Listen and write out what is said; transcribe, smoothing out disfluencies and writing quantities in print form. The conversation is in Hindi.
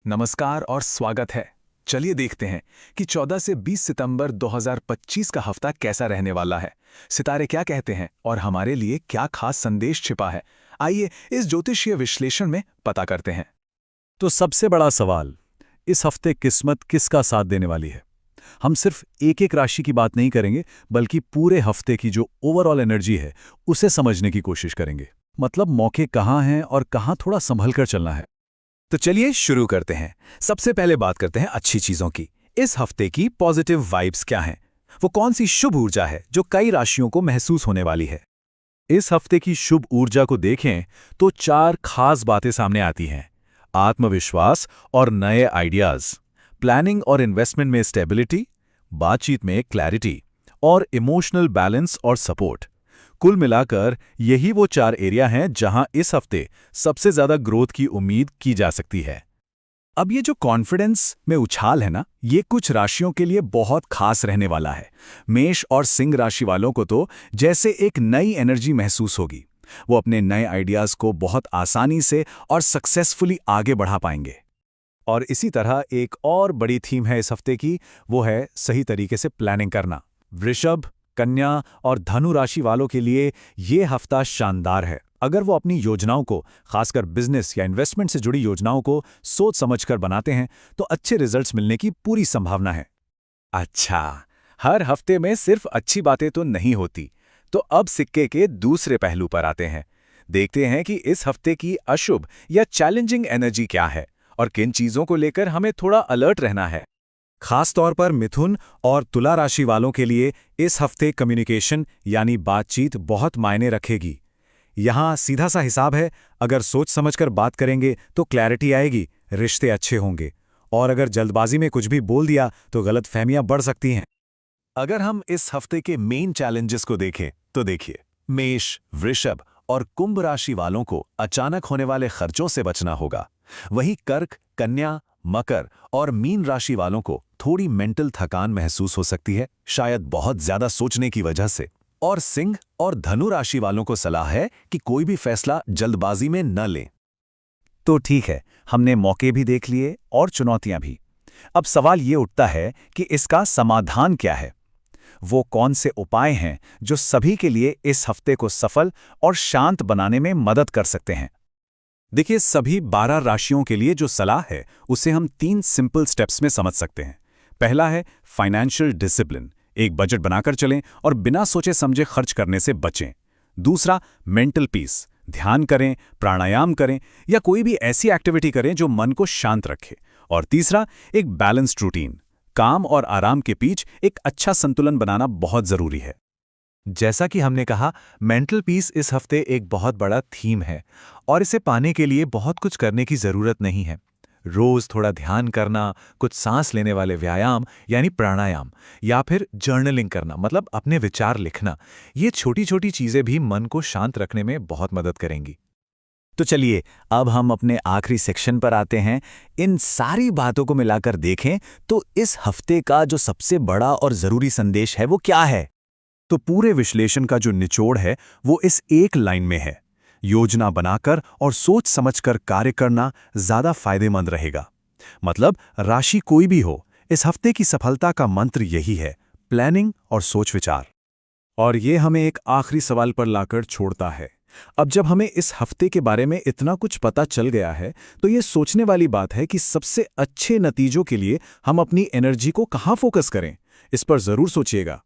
नमस्कार और स्वागत है। चलिए देखते हैं कि 14 से 20 सितंबर 2025 का हफ्ता कैसा रहने वाला है। सितारे क्या कहते हैं और हमारे लिए क्या खास संदेश छिपा है। आइए इस ज्योतिषीय विश्लेषण में पता करते हैं। तो सबसे बड़ा सवाल, इस हफ्ते किस्मत किसका साथ देने वाली है? हम सिर्फ एक एक राशि की बात नहीं करेंगे, बल्कि पूरे हफ्ते की जो ओवरऑल एनर्जी है उसे समझने की कोशिश करेंगे। मतलब मौके कहाँ हैं और कहाँ थोड़ा संभल कर चलना है। तो चलिए शुरू करते हैं। सबसे पहले बात करते हैं अच्छी चीजों की। इस हफ्ते की पॉजिटिव वाइब्स क्या हैं? वो कौन सी शुभ ऊर्जा है जो कई राशियों को महसूस होने वाली है? इस हफ्ते की शुभ ऊर्जा को देखें तो 4 खास बातें सामने आती हैं। आत्मविश्वास और नए आइडियाज, प्लानिंग और इन्वेस्टमेंट में स्टेबिलिटी, बातचीत में क्लैरिटी और इमोशनल बैलेंस और सपोर्ट। कुल मिलाकर यही वो 4 एरिया हैं जहां इस हफ्ते सबसे ज्यादा ग्रोथ की उम्मीद की जा सकती है। अब ये जो कॉन्फिडेंस में उछाल है ना, ये कुछ राशियों के लिए बहुत खास रहने वाला है। मेष और सिंह राशि वालों को तो जैसे एक नई एनर्जी महसूस होगी। वो अपने नए आइडियाज को बहुत आसानी से और सक्सेसफुली आगे बढ़ा पाएंगे। और इसी तरह एक और बड़ी थीम है इस हफ्ते की, वो है सही तरीके से प्लानिंग करना। वृषभ, कन्या और धनु राशि वालों के लिए ये हफ्ता शानदार है। अगर वो अपनी योजनाओं को, खासकर बिजनेस या इन्वेस्टमेंट से जुड़ी योजनाओं को सोच समझकर बनाते हैं तो अच्छे रिजल्ट्स मिलने की पूरी संभावना है। अच्छा, हर हफ्ते में सिर्फ अच्छी बातें तो नहीं होती। तो अब सिक्के के दूसरे पहलू पर आते हैं। देखते हैं कि इस हफ्ते की अशुभ या चैलेंजिंग एनर्जी क्या है और किन चीजों को लेकर हमें थोड़ा अलर्ट रहना है। खास तौर पर मिथुन और तुला राशि वालों के लिए इस हफ्ते कम्युनिकेशन यानी बातचीत बहुत मायने रखेगी। यहाँ सीधा सा हिसाब है, अगर सोच समझकर बात करेंगे तो क्लैरिटी आएगी, रिश्ते अच्छे होंगे। और अगर जल्दबाजी में कुछ भी बोल दिया तो गलतफहमियां बढ़ सकती हैं। अगर हम इस हफ्ते के मेन चैलेंजेस को देखें तो देखिए, मेष, वृषभ और कुंभ राशि वालों को अचानक होने वाले खर्चों से बचना होगा। वहीं कर्क, कन्या, मकर और मीन राशि वालों को थोड़ी मेंटल थकान महसूस हो सकती है, शायद बहुत ज्यादा सोचने की वजह से। और सिंह और धनु राशि वालों को सलाह है कि कोई भी फैसला जल्दबाजी में न लें। तो ठीक है, हमने मौके भी देख लिए और चुनौतियां भी। अब सवाल ये उठता है कि इसका समाधान क्या है? वो कौन से उपाय हैं जो सभी के लिए इस हफ्ते को सफल और शांत बनाने में मदद कर सकते हैं? देखिए, सभी 12 राशियों के लिए जो सलाह है उसे हम 3 सिंपल स्टेप्स में समझ सकते हैं। पहला है फाइनेंशियल डिसिप्लिन, एक बजट बनाकर चलें और बिना सोचे समझे खर्च करने से बचें। दूसरा, मेंटल पीस, ध्यान करें, प्राणायाम करें या कोई भी ऐसी एक्टिविटी करें जो मन को शांत रखे। और तीसरा, एक बैलेंस्ड रूटीन, काम और आराम के बीच एक अच्छा संतुलन बनाना बहुत जरूरी है। जैसा कि हमने कहा, मेंटल पीस इस हफ्ते एक बहुत बड़ा थीम है और इसे पाने के लिए बहुत कुछ करने की जरूरत नहीं है। रोज थोड़ा ध्यान करना, कुछ सांस लेने वाले व्यायाम यानी प्राणायाम या फिर जर्नलिंग करना, मतलब अपने विचार लिखना, ये छोटी छोटी चीजें भी मन को शांत रखने में बहुत मदद करेंगी। तो चलिए अब हम अपने आखिरी सेक्शन पर आते हैं। इन सारी बातों को मिलाकर देखें तो इस हफ्ते का जो सबसे बड़ा और जरूरी संदेश है वो क्या है? तो पूरे विश्लेषण का जो निचोड़ है वो इस एक लाइन में है, योजना बनाकर और सोच समझकर कार्य करना ज्यादा फायदेमंद रहेगा। मतलब राशि कोई भी हो, इस हफ्ते की सफलता का मंत्र यही है, प्लानिंग और सोच विचार। और ये हमें एक आखिरी सवाल पर लाकर छोड़ता है। अब जब हमें इस हफ्ते के बारे में इतना कुछ पता चल गया है तो ये सोचने वाली बात है कि सबसे अच्छे नतीजों के लिए हम अपनी एनर्जी को कहाँ फोकस करें। इस पर जरूर सोचिएगा।